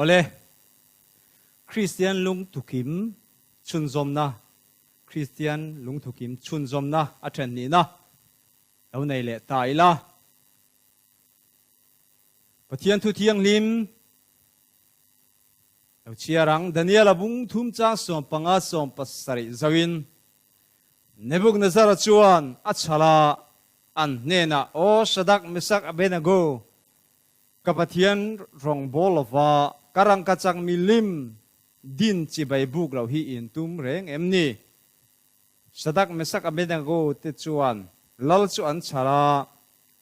ole Kristian Lungthu kim chun zom na Kristian Lungthu kim chun zom na a then ni na lo nei le tai la pathian thu thiang lim lo chia rang Daniel abung thum cha som panga som pasari zawin Nebukadnezar chuan a chala an nena o Shadak Mesak Abednego kapathian rong bolova karang kachang milim din chi bai buk lo hi in tum reng emni Shadak Mesak Abednego te chuan lal chu an chala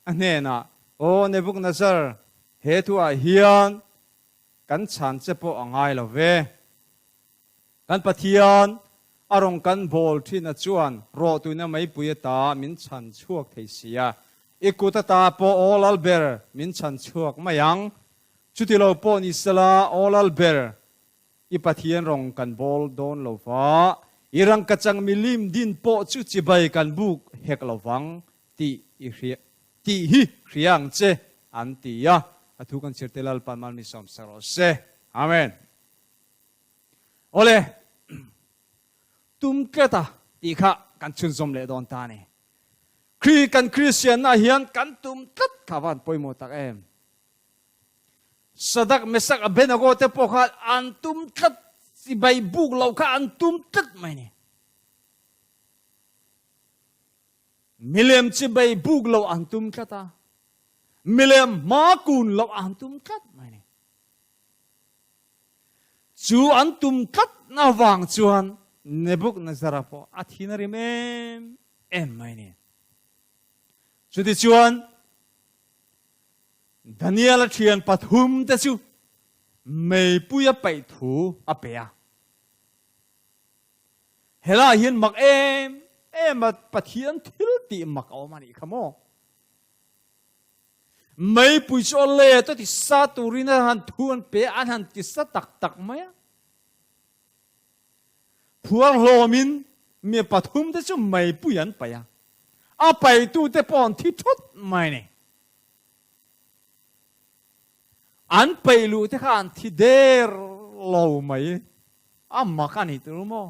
a nena o Nebukadnezar he thu a hian kan chan che po angai lo ve kan pathian arong kan bol thina chuan ro tuina mai puya min chan chuak thei sia ikuta ta po olal ber min chan chuak mayang chutilo po ni sala olal ber i pathian rong kan bol don lo fa irang kachang milim din po chu chi bai kan buk hek lo wang ti hi hriang che an ti ya athu kan chirtelal panmal mi som saro se amen ole tum keta ti kha kan chun som le don ta ni kan Kristian na hian kan tum tat khawan poimo tak em Shadak Mesak Abednego te po kha an tum tat si bai buk lo kha an tum tat mai ni milem chi bai buk lo an tum kata milem ma kun lo an tum tat mai ni chu an tum tat na wang chuan Nebukadnezar po athinarim em mai ni chuti chuan Daniel thian pathum te chu mei puya pai thu apea hela hian mak em pathian thil ti mak awmani khamo mei pui cho le to ti sa turina han thuan pe an han ti sa tak maya Puang lomin mi pathum te chu mai puyan paya a pai tu te pon thi thot mai ne an pai lu te khan thi der lo mai a makani tu mo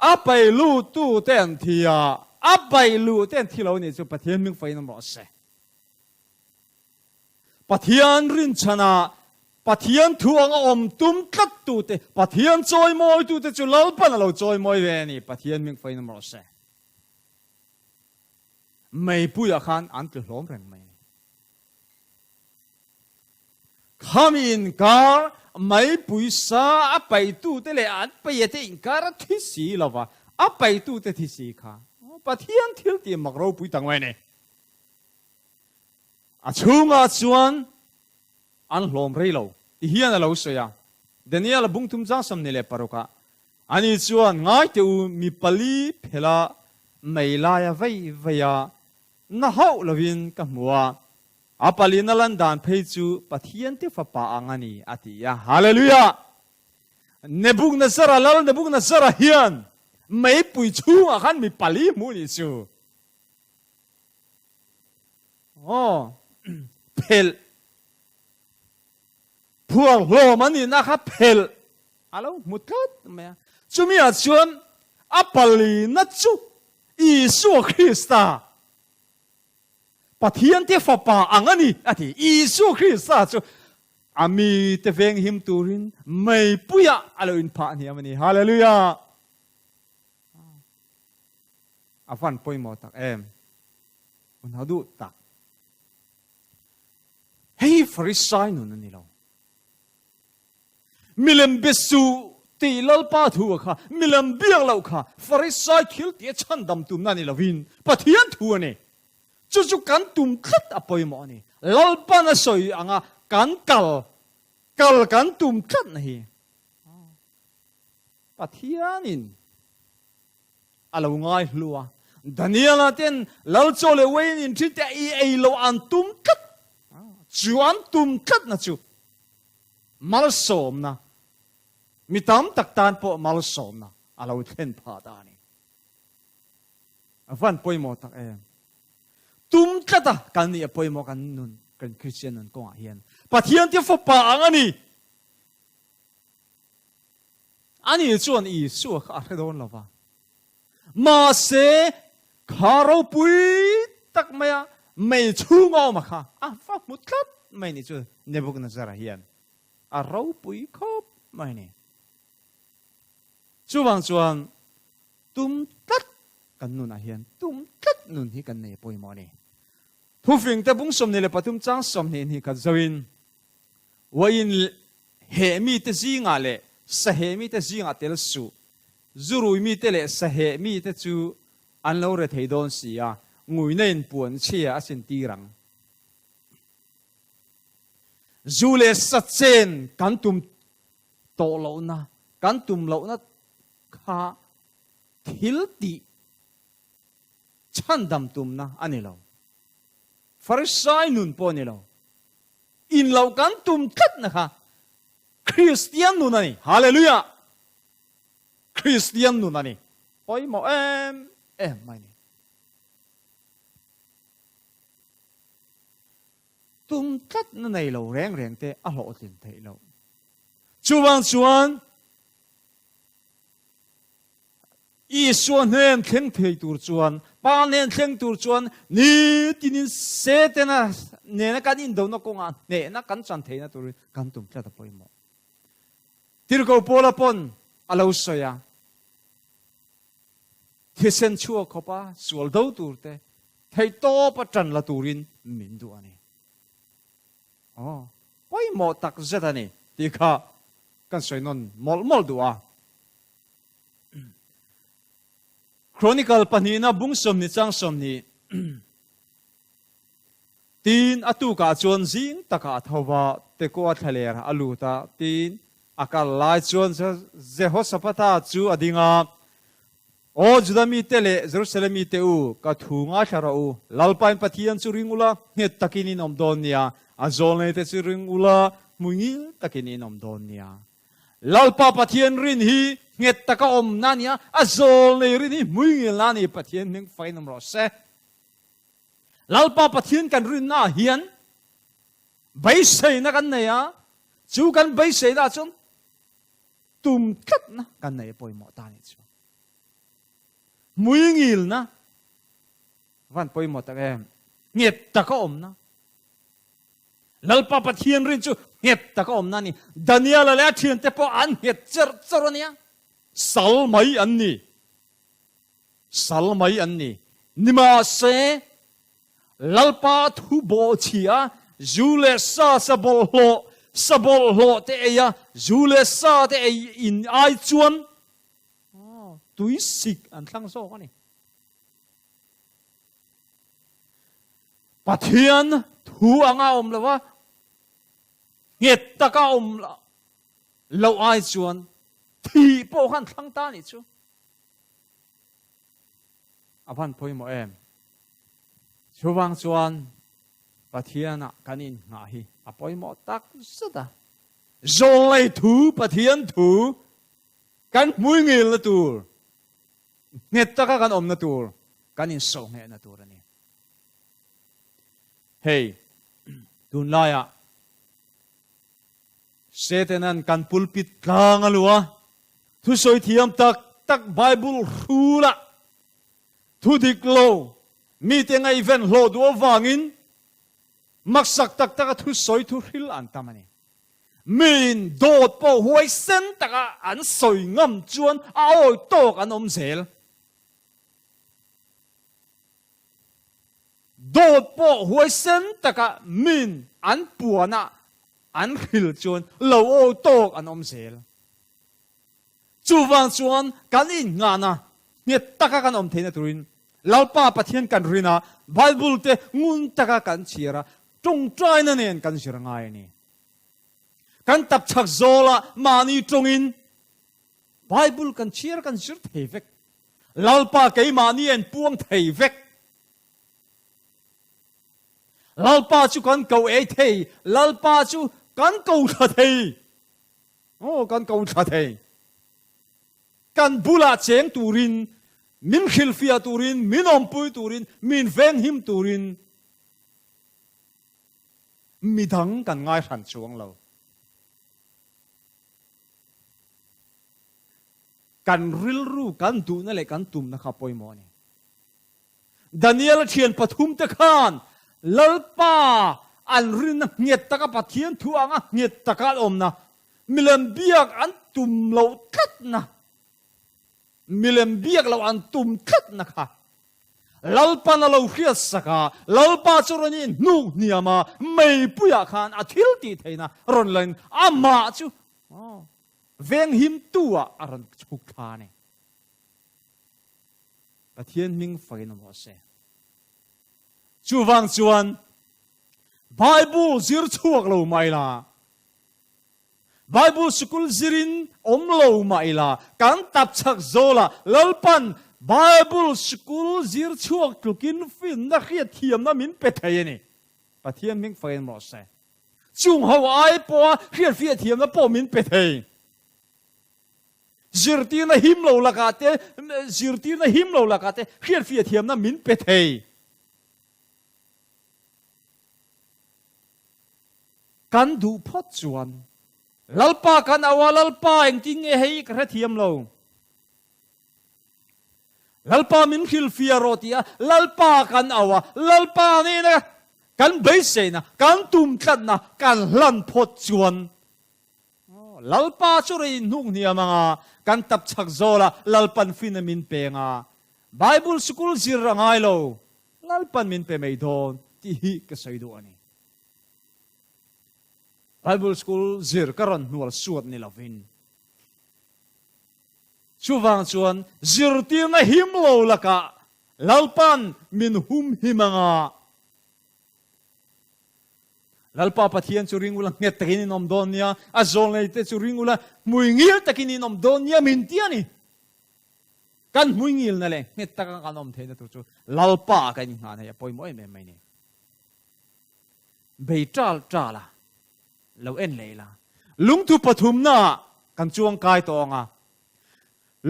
a pai lu tu ten thia a pai lu ten thi lo ni chu pathian ming fai nam ro se pathian rin chana pathian thuang om tum kat tu te pathian choi moi tu te chu lal pan lo choi moi ve ni pathian ming fai nam ro se mei puya khan an tu hlom reng mai khamin kar mai pui sa a pai tu te le an pai te in kar thi si lova a pai tu te thi si kha pathian thil ti mak ro pui tang mai ne a chunga chuan an hlom rei lo ti hian a lo so ya Daniel bung tum jang sam ne le paroka ani chuan ngai te u mi pali phela meila ya vai ya na hau lovin ka muwa apali na landan phei chu pathian te fa pa angani ati ya hallelujah Nebukadnezar hian mei pui chu a khan mi pali mu ni chu phel puang lo mani na kha phel alo mutkat me chumi a chuan apali na chu Isu Krista pathian te fa pa angani ati Isu Krista chu ami te veng him turin mei puya alo in pha ni amani hallelujah afan poimo tak em un hadu tak hey Pharisee nun ni lo milem besu ti lal pa thu kha milem biang lo kha Pharisee thil ti chan dam tum na ni lovin pathian thu ani chu kan tum khat apoi mo ni lal pa na soi anga kan kal kan tum khat na hi pathianin alo ngai hlua Daniel ten lal chole wein in thite ei lo an tum khat chuan tum khat na chu mal som na mitam taktan po mal som na alo then pha ta ni avan poimo tak em tum kata kan ni poimo kan nun kan Kristian nun ko hian pathian ti fo pa angani ani chuan I su kha redon lova ma se kharo pui tak maya mei chungo ma kha a fa mutlat mai ni chu Nebuchadnezzar hian a ro pui khop mai ni chuwang chuan tum tat kan nun a hian tum tat nun hi kan nei poi mo ni phufing te bung som ni le patum chang som ni hi ka zoin wain he mi te zinga le sa he mi te zinga tel su zurui mi te le sa he mi te chu an lo re thei don sia ngui nen puan chia a sin tirang zule sa chen kan tum to lo na kan tum lo na kha thil ti chan dam tum na ani lo farisai nun po ni lo in lo kan tum khat na kha Kristian nun ani hallelujah Kristian nun ani oi mo em mai ni tum khat na nei lo reng reng te a lo tin thei lo chuwang chuan I suan nen thleng thei tur chuan pa nen thleng tur chuan ni tinin se te na ne na kan in do na konga ne na kan chan thei na tur kan tum tla ta poi mo tir ko pola pon alo soya thisen chuo khopa sual do tur te thei to pa tran la turin min du ani poi mo tak zeta ni ti kha kan soi non mol duwa Chronicle panina bung som ni chang som ni tin atu ka chuan zing taka thowa te ko thaler aluta tin akal lai chuan Jehoshaphat chu adinga o judami tele Jerusalem mi te u ka thunga thara u lalpain pathian chu ringula nget takini nom don nia azol ne te chu ringula mungil takini nom don nia lalpa pathian rin hi nget taka om nania azol ne rin hi mungil nani pathian ning fainam ro se lalpa pathian kan rin na hian bai sei na kan ne ya chu kan bai sei da chun tum khat na kan nei poi mo ta ni chu mungil na van poi mo ta em nget taka om na lalpa pathian rin chu nget taka om na ni Daniel le thian te po an het cher salmai anni nima se lalpa thu bo chia jule sa sabol lo te ya jule sa te in ai chuan tui sik an thlang so ka ni pathian thu anga om lawa nget taka om lo ai chuan thì bộ khăn thăng ta nị chú apan poi mo em chú vang chuan pathian a kanin nga hi apoi mo tak sada zolai thu pathian thu kan mui ngil na tur net taka kan om na tur kanin so nge na tur ani hey tun laya setenan kan pulpit kang alua thu soi thiam tak Bible rula thu dik lo mi te ngai ven lo do wangin maksak tak thu soi thu hil an tamani min dot po huai sen taka an soi ngam chuan a oi tok an om zel dot po huai sen taka min an puana an hil chuan lo oi tok an om zel chu wang chuan kan in nga na nge taka kan om theina turin lalpa pathian kan rina Bible te ngun taka kan chira tong trai na nen kan sir ngai ni kan tap chak zola mani tongin Bible kan chir kan sir thei vek lalpa ke mani en puang thei vek lalpa chu kan kau e thei lalpa chu kan kau tha thei kan kau tha thei kan bula cheng turin min khilfia turin min ompui turin min ven him turin midang kan ngai ran chuang lo kan ril ru kan du na le kan tum na kha poimo ni Daniel thian pathum te khan lalpa an rin nget taka pathian thuanga nget taka omna milem biak an tum lo tat na milem biak lo an tum tat na kha lalpa na lo hiat saka lalpa churani nu niama mei puya khan athil ti theina ron len ama chu veng him tua aron chuk thane pathian ming fain mo se chuwang chuan Bible zir chuak lo mai la Bible school zirin om lo mai la kan tap chak zola lalpan Bible school zir chuak tukin fin na khia thiam na min pe thai ni pathian ming fain mo se chung ho ai po khia fia thiam na po min pe thai zirti na him lo lakate zirti na him lo lakate khia fia thiam na min pe thai kan du phot chuan lalpa kan awa lalpa engting e hei ka thiam lo lalpa min khil fia rotia lalpa kan awa lalpa ni na kan beise na kan tum khat na kan lan phot chuan lalpa churi nung ni amanga kan tap chak zola lalpan finamin pe nga Bible school zir rangai lo lalpan min pe mai don ti hi ka saido ani Bible school zir karon nual suat ni lovin chuwang chuan zir tir na him lo laka lalpan min hum himanga lalpa pathian churing ulang nget takin nom donia azol nei te churing ula muingil takin nom donia min tiani kan muingil na le nget taka kanom the na tu chu lalpa kan nga na ya poi moi me mai ni beital tala lo en leila lungthu pathum na kan chuang kai to nga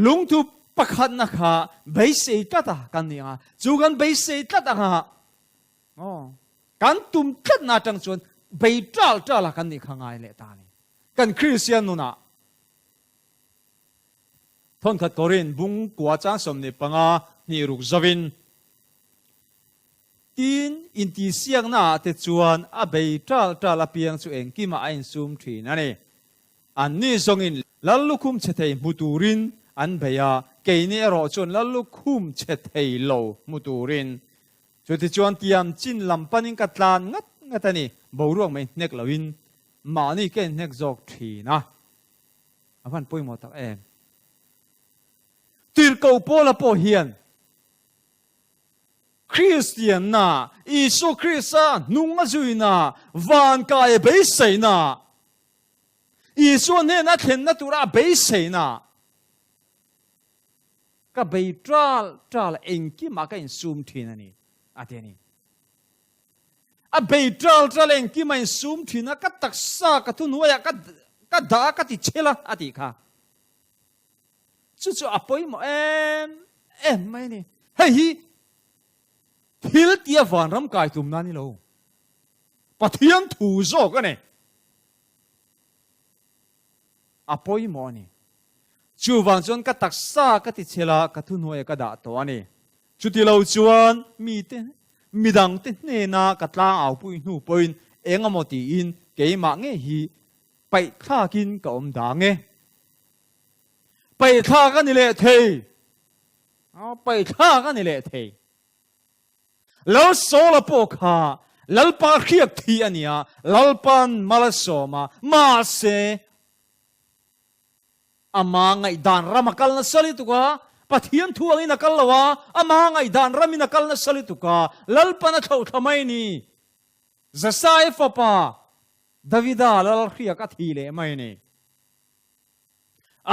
lungthu pakhat na kha beise tata kan ni nga chu kan beise tata nga kan tum khat na tang chuan beital tala kan ni khangai le ta ni kan Kristian nu na thon khat korin bung kwa cha som ni panga ni ruk zawin tin inti siang na te chuan a beital tala piang chu engki ma ain sum thin ani an ni zongin lallukhum chethei muturin an beya keini ro chon lallukhum chethei lo muturin chuti chuan tiam chin lampanin katlan ngat ngatani boruang mai nek lawin ma ni ken nek jok thina avan poimo tak em tir ko pola po hian Kristian na Isu Krista nunga zuina van ka e beiseina Isu ne na thlen na tura beiseina ka beitral engki ma ka in sum thina ni ateni a beitral engki ma in sum thina ka taksa ka tu nuya ka da ka ti chela ati kha chu apoi mo em mai ni hei thil tia van ram kai tum na ni lo pathian thu zo ka ne apoi mo ni chu van chon ka taksa ka ti chela ka thu noi ka da to ani chu ti lo chuan mi te midang te ne na ka tla au pui nu poin engamoti in ke ma nge hi pai kha kin ka om da nge pai kha ka ni le thei pai kha ka ni le thei lo sola po kha lalpa khiak thi ania lalpan malasoma ma se ama ngai dan ramakal na sali tuka pathian thuang in akal lawa ama ngai dan ramin akal na sali tuka lalpan na thau thamai ni zasai fapa davida lal khiak athi le mai ni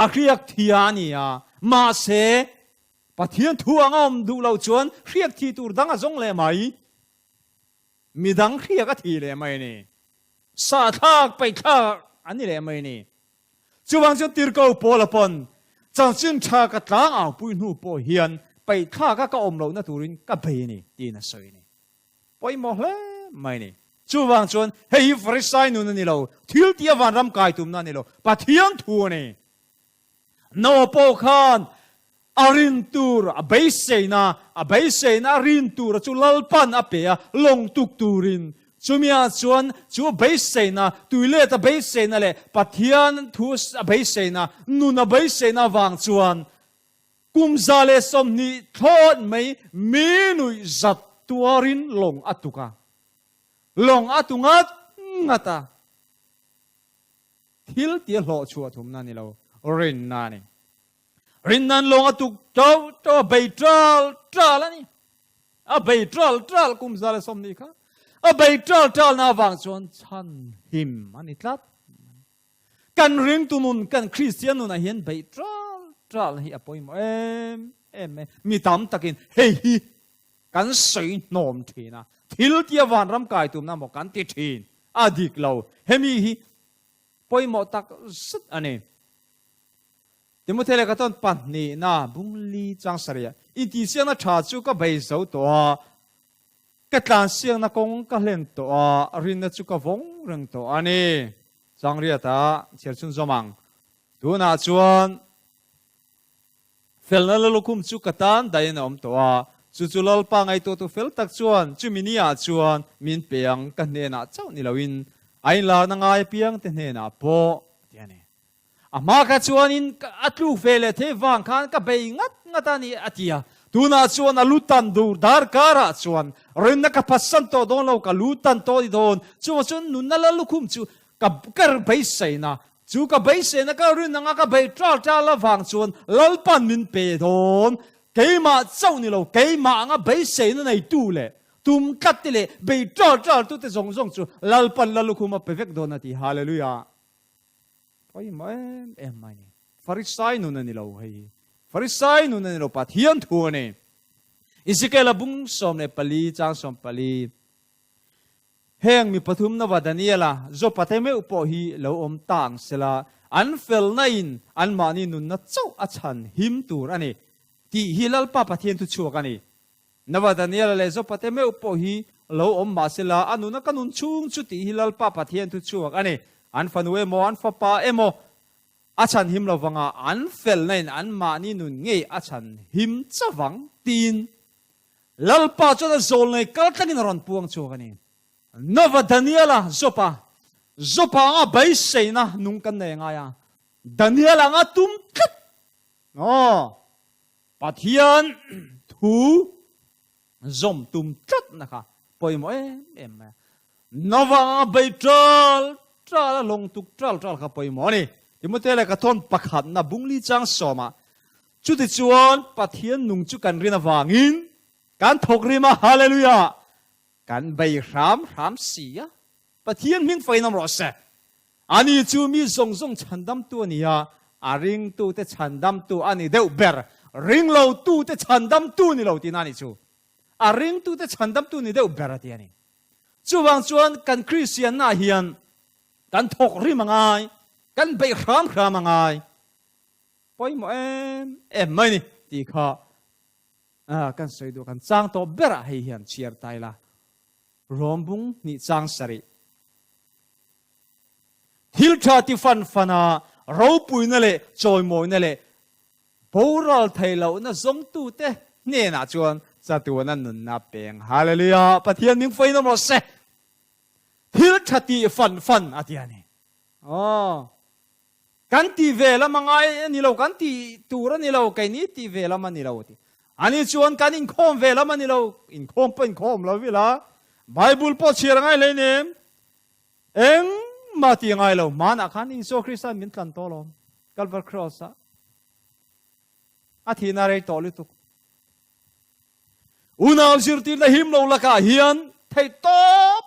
akhiak thiania ma se pathian thuang om du lo chuan khiak thi tur danga zong le mai midang khiak athi le mai ni sa thak pai thak ani le mai ni chuwang chu tir ko polapon chang chin tha ka tlang au pui nu po hian pai tha ka om lo na turin ka be ni ti na soi ni poi mo hle mai ni chu wang chuan hei Pharisai nun ani lo thil tia van ram kai tum na ni lo Pathian thu ni no po khan arin tur a beise na rin tur chu lalpan apea long tuk turin chumia chuan chu beise na tuile ta beise na le Pathian thu a beise na nun a beise na wang chuan kumzale som ni thon mai minui zat tuarin long atuka long atungat ngata thil tia lo chua thum na ni lo rin na ni rin nan long atuk to beitral ani a beitral kumzale som ni kha a beitral na wang chuan chan him ani tlat kan ring tumun kan Kristian nun a hian beitral hi apoi mo em mi tam takin hei hi kan sei nom thina thil tia van ram kai tum na mo kan ti thin adik lo hemi hi poi mo tak sut ani Timothy le katon pan ni na bungli chang saria iti siang na tha chu ka bei zo to ka tlan siang na kong ka len to rin na chu ka vong reng to ani chang ria ta cher chun zomang tu na chuan fel na lukum chu katan dai na om to chu lal pa ngai to fel tak chuan chu minia chuan min peang ka ne na chau ni lawin ai la na ngai piang te ne na po tiani ama ka chuan in atlu vele the wang khan ka bei ngat ani atia tuna chuan alutan dur dar kara chuan rin na ka pasan to don lo ka lutan to di don chuan nun na la lukum chu ka kar bei sei na chu ka bei sei na ka rin na nga ka bei tra la wang chuan lalpan min pe don keima chau ni lo keima nga bei sei na nei tu le tum kat le bei tra tu te zong chu lalpan la lukum a perfect don ati hallelujah oi em mai ni Pharisai nun ani lo hei Pharisai nun ani lo Pathian thu ni Ezekiel bung som ne pali chang som pali heng mi pathum na wa Daniela zo pateme upo hi lo om tang sela an fel na in an mani nun na chau a chan him tur ani ti hilal pa Pathian thu chu ka ni na wa Daniela le zo pateme upo hi lo om ma sela anu na kanun chung chu ti hilal pa Pathian thu chu ka ni an fanwe mo an fa pa emo achan him lovanga an fel nain an mani nun nge achan him chawang tin lalpa chona zol nei kal tangin ron puang chu kani nova Daniela zopa nga bai seina nung kan ne nga ya Daniela nga tum kat no Pathian thu zom tum kat na kha poi mo em nova bai tra long tuk tral kha poi mo ni Timothy le ka thon pakhat na bungli chang soma chu ti chuan Pathian nung chu kan rina wangin kan thok rima hallelujah kan bei ram sia Pathian ming fainam ro se ani chu mi zong chandam tu ania aring tu te chandam tu ani deu ber ring lo tu te chandam tu ni lo ti nani chu aring tu te chandam tu ni deu ber ati ani chu wang chuan kan Kristian na hian kan thok rima ngai kan bei ram ngai poi mo em mai ni ti kha kan soi do kan chang to bera hei hian chiar tai la rombung ni chang sari hil tha ti fana ro pui na le choi moi na le boral thai lo na zong tu te ne na chuan cha tu na nun na peng hallelujah Pathian ning foi na mo se hil tha ti fan atiani kan ti vela mangai ni lo kan ti tura ni lo kai ni ti vela man ni lo ti ani chuan kan in khom vela man ni lo in khom lo vila Bible po chira ngai le nem eng ma ti ngai lo man akhan in so Christian min tlan to lo Calvary cross a thi na re to lu tu unal sirti na him lo la ka hian thei to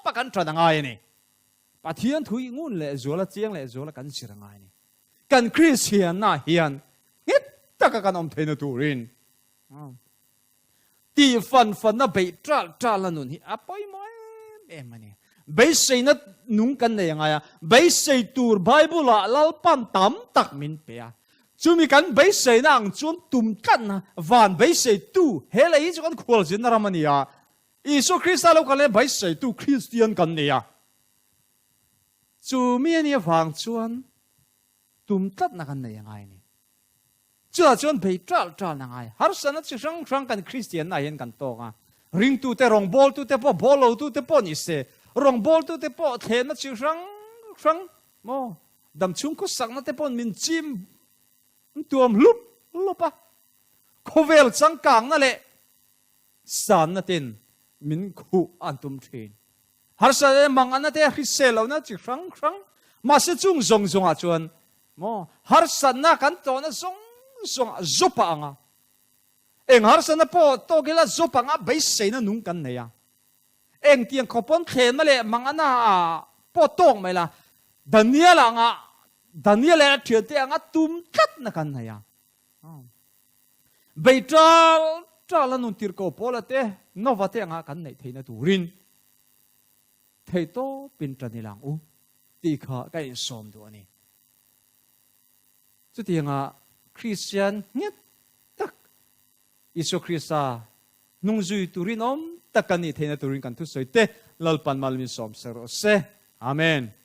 pa kan tra ngai ni Pathian thui ngun le zola chiang le zola kan chira ngai ni kan Kristian na hian ngit taka kan om theina turin ti fan na bei tra la nun hi apoi mo em ani bei sei na nung kan ne nga ya bei sei tur Bible la lalpan tam tak min pe a chumi kan bei sei na ang chum tum kan na van bei sei tu hele hi chu kan khol jin ramania Isu Krista lo kale bai sei tu Kristian kan nia chu mi ani wang chuan tum tat na kan nei ngai ni cha chuan bei tral na ngai har sana chi sang kan Kristian na hen kan to nga ring tu te rong bol tu te po bolo tu te po ni se rong bol tu te po the na chi sang mo dam chung ko sak na te po min chim tuam lupa khovel chang kang na le san na tin min khu an tum thin har sa mang an te hriselo na chi sang ma se chung zong a chuan mo har san na kan to na zong zopa anga eng har san na po to gela zopa nga bai sei na nung kan ne ya eng tiang khopon khen ma le mang ana po tong mai la Daniel thiệt te anga tum tat na kan na ya bai tra nun tir ko pola te nova te anga kan nei theina turin thei to pin tranilang u ti kha ka in som do ani chu ti nga Kristian nyet tak Isu Krista nung zui turin om takani theina turin kan thu soite lalpan malmin som sero se amen